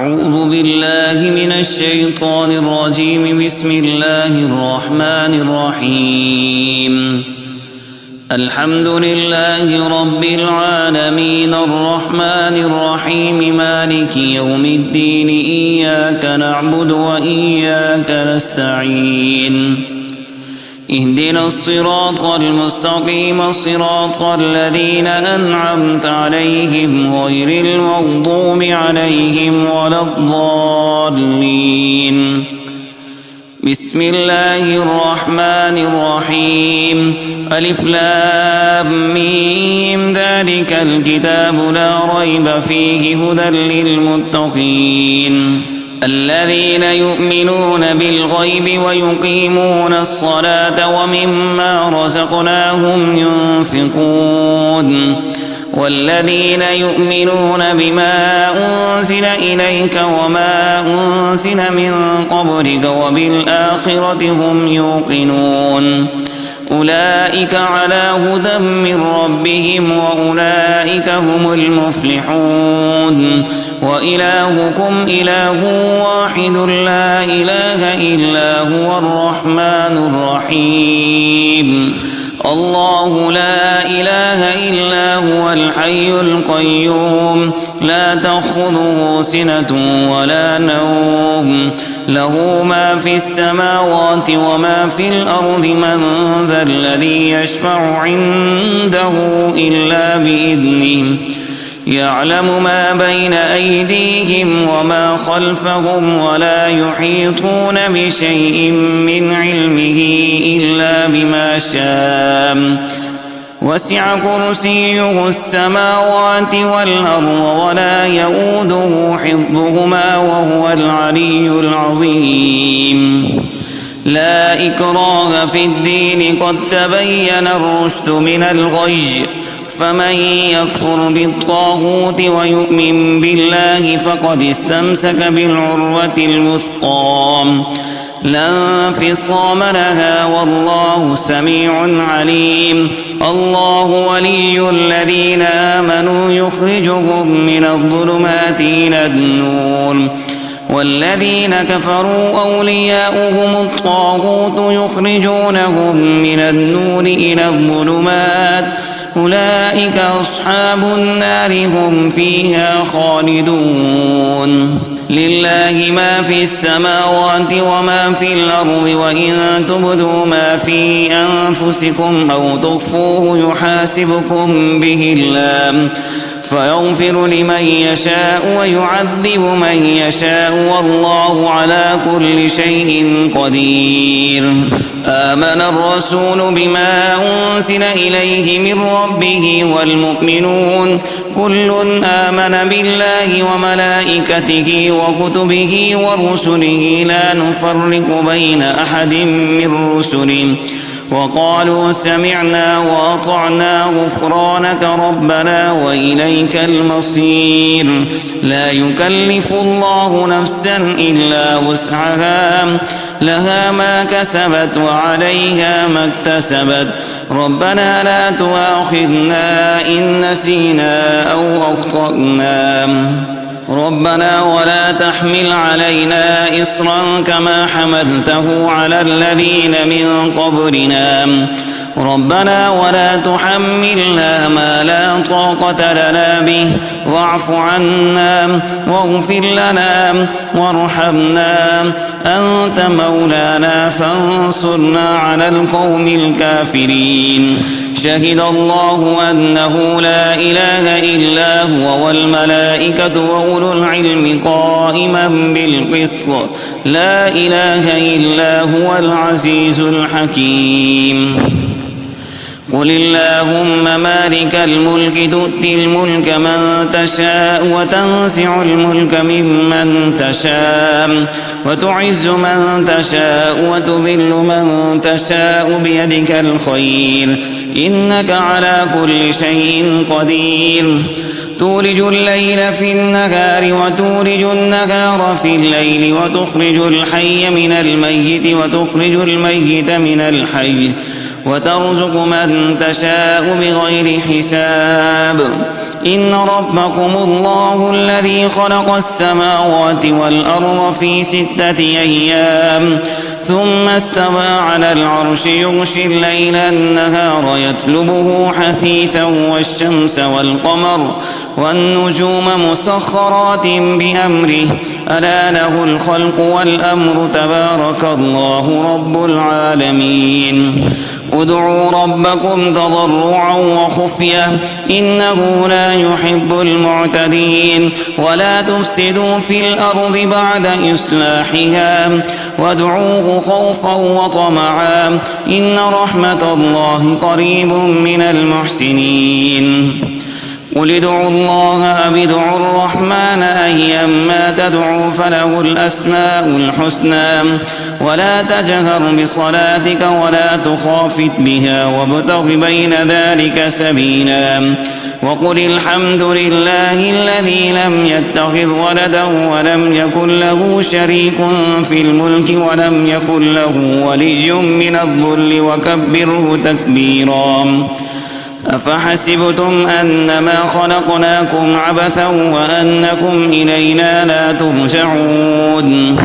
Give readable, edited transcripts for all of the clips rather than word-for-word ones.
أعوذ بالله من الشيطان الرجيم. بسم الله الرحمن الرحيم. الحمد لله رب العالمين الرحمن الرحيم مالك يوم الدين إياك نعبد وإياك نستعين. اهدنا الصراط المستقيم صراط الذين أنعمت عليهم غير المغضوب عليهم ولا الضالين. بسم الله الرحمن الرحيم. ألف لام ميم ذلك الكتاب لا ريب فيه هدى للمتقين الذين يؤمنون بالغيب ويقيمون الصلاة ومما رزقناهم ينفقون والذين يؤمنون بما أنزل إليك وما أنزل من قبلك وبالآخرة هم يوقنون أولئك على هدى من ربهم وأولئك هم المفلحون. وإلهكم إله واحد لا إله إلا هو الرحمن الرحيم. الله لا إله إلا هو الحي القيوم لا تأخذه سنة ولا نوم له ما في السماوات وما في الأرض من ذا الذي يشفع عنده إلا بإذنه يعلم ما بين أيديهم وما خلفهم ولا يحيطون بشيء من علمه إلا بما شاء وسع كرسيه السماوات والأرض ولا يؤوده حفظهما وهو العلي العظيم. لا إكراه في الدين قد تبين الرشد من الغي فمن يكفر بالطاغوت ويؤمن بالله فقد استمسك بالعروة الوثقى لا انفصام لها والله سميع عليم. الله ولي الذين آمنوا يخرجهم من الظلمات إلى النور والذين كفروا أولياؤهم الطاغوت يخرجونهم من النور إلى الظلمات أولئك أصحاب النار هم فيها خالدون. لله ما في السماوات وما في الأرض وإن تبدوا ما في أنفسكم أو تخفوه يحاسبكم به الله فيغفر لمن يشاء ويعذب من يشاء والله على كل شيء قدير. آمن الرسول بما أنزل إليه من ربه والمؤمنون كل آمن بالله وملائكته وكتبه ورسله لا نفرق بين أحد من رسله وقالوا سمعنا وأطعنا غفرانك ربنا وإليك المصير. لا يكلف الله نفسا إلا وسعها لها ما كسبت وعليها ما اكتسبت ربنا لا تؤاخذنا إن نسينا أو أخطأنا ربنا ولا تحمل علينا إصرا كما حملته على الذين من قبلنا ربنا ولا تحملنا ما لا طاقة لنا به واعف عنا واغفر لنا وارحمنا أنت مولانا فانصرنا على القوم الكافرين. شهد الله أنه لا إله إلا هو والملائكة وأولو العلم قائما بالقسط لا إله إلا هو العزيز الحكيم. قل اللهم مالك الملك تؤتي الملك من تشاء وتنزع الملك ممن تشاء وتعز من تشاء وتذل من تشاء بيدك الخير إنك على كل شيء قدير. تولج الليل في النهار وتولج النهار في الليل وتخرج الحي من الميت وتخرج الميت من الحي وترزق من تشاء بغير حساب إن ربكم الله الذي خلق السماوات والأرض في 6 أيام ثم استوى على العرش يغشي الليل النهار يطلبه حثيثا والشمس والقمر والنجوم مسخرات بأمره ألا له الخلق والأمر تبارك الله رب العالمين ادعوا ربكم تضرعا وخفية إنه لا يحب المعتدين ولا تفسدوا في الأرض بعد إصلاحها وادعوه خوفا وطمعا إن رحمة الله قريب من المحسنين قل ادعوا الله أو ادعوا الرحمن أيما تدعوا فله الأسماء الحسنى ولا تجهر بصلاتك ولا تخافت بها وابتغ بين ذلك سبيلا وقل الحمد لله الذي لم يتخذ ولدا ولم يكن له شريك في الملك ولم يكن له ولي من الذل وكبره تكبيرا أفحسبتم أنما خلقناكم عبثا وأنكم إلينا لا ترجعون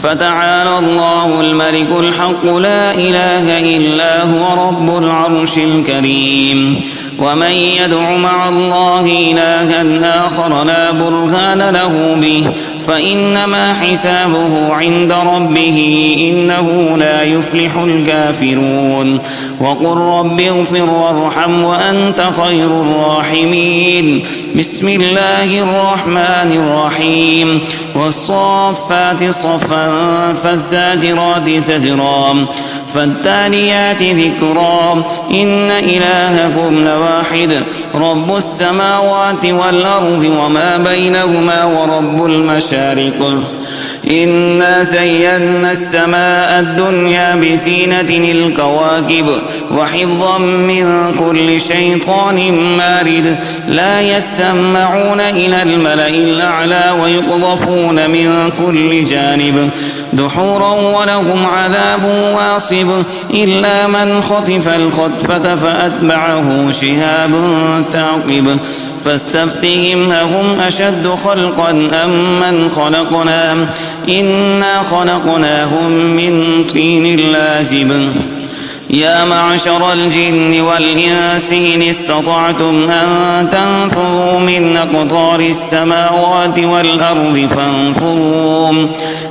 فتعالى الله الملك الحق لا إله إلا هو رب العرش الكريم ومن يدع مع الله إلها آخر لا برهان له به فإنما حسابه عند ربه إنه لا يفلح الكافرون وقل رب اغفر وارحم وأنت خير الراحمين بسم الله الرحمن الرحيم والصافات صفا فالزاجرات زجرا فالتاليات ذكرا إن إلهكم لواحد رب السماوات والأرض وما بينهما ورب المشارق إنا زينا السماء الدنيا بزينة الكواكب وحفظا من كل شيطان مارد لا يسمعون إلى الملأ الأعلى ويقذفون من كل جانب دحورا ولهم عذاب واصب إلا من خطف الخطفة فأتبعه شهاب ثاقب فاستفتهم أهم أشد خلقا أم من خلقنا إنا خلقناهم من طين لازب يا معشر الجن والإنس إن استطعتم أن تنفذوا من أقطار السماوات والأرض فانفذوا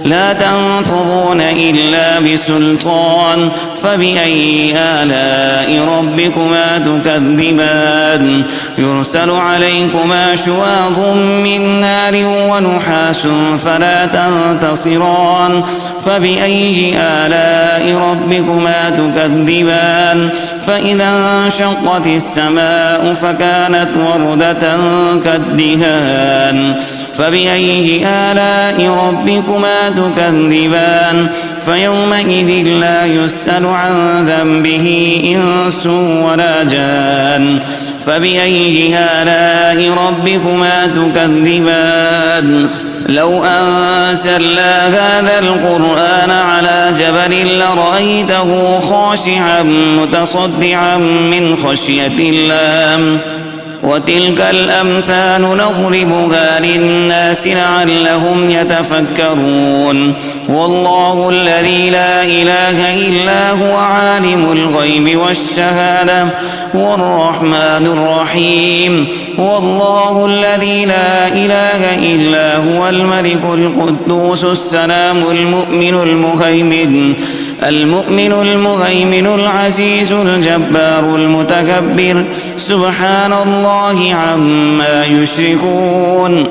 لا تنفذون إلا بسلطان فبأي آلاء ربكما تكذبان يرسل عليكما شواظ من نار ونحاس فلا تنتصران فبأي آلاء ربكما تكذبان فإذا انشقت السماء فكانت وردة كالدهان فبأي آلاء ربكما تكذبان فيومئذ لا يسأل عن ذنبه إنس ولا جان فبأي آلاء ربكما تكذبان لو أنزلنا هذا القرآن على جبل لرأيته خاشعا متصدعا من خشية الله وتلك الأمثال نضربها للناس لعلهم يتفكرون والله الذي لا إله إلا هو عالم الغيب والشهادة هو الرحمن الرحيم والله الذي لا إله إلا هو الملك القدوس السلام المؤمن المهيمن العزيز الجبار المتكبر سبحان الله عما يشركون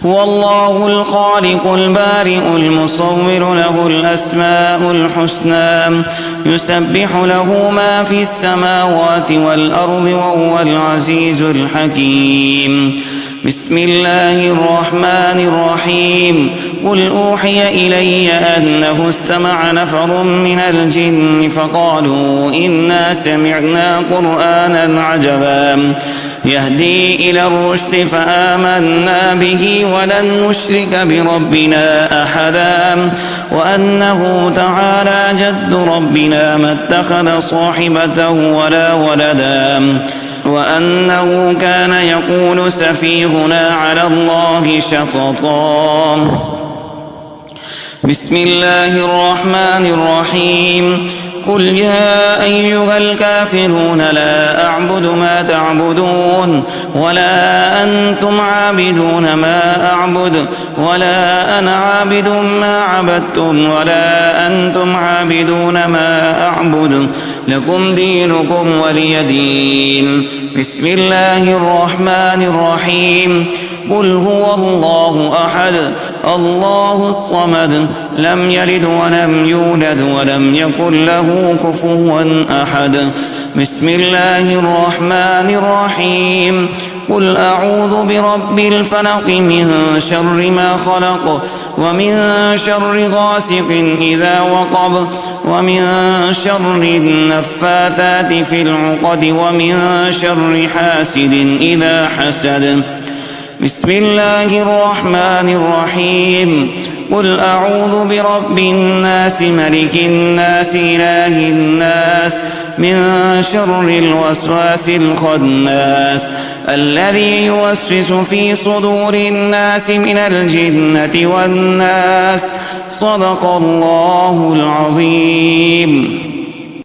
هو الله الخالق البارئ المصور له الأسماء الحسنى يسبح له ما في السماوات والأرض وهو العزيز الحكيم بسم الله الرحمن الرحيم قل أوحي إلي أنه استمع نفر من الجن فقالوا إنا سمعنا قرآنا عجبا يهدي إلى الرشد فآمنا به ولن نشرك بربنا أحدا وأنه تعالى جد ربنا ما اتخذ صاحبة ولا ولدا وأنه كان يقول سفيهنا على الله شططا. بسم الله الرحمن الرحيم. قل يا أيها الكافرون لا أعبد ما تعبدون ولا أنتم عابدون ما أعبد ولا أنا عابد ما عبدتم ولا أنتم عابدون ما أعبد لكم دينكم ولي دين. بسم الله الرحمن الرحيم. قل هو الله أحد الله الصمد لم يلد ولم يولد ولم يكن له كفوا أحد. بسم الله الرحمن الرحيم. قل أعوذ برب الفلق من شر ما خلق ومن شر غاسق إذا وقب ومن شر النفاثات في العقد ومن شر حاسد إذا حسد. بسم الله الرحمن الرحيم. قل أعوذ برب الناس ملك الناس إله الناس من شر الوسواس الخناس الذي يوسوس في صدور الناس من الجنة والناس. صدق الله العظيم.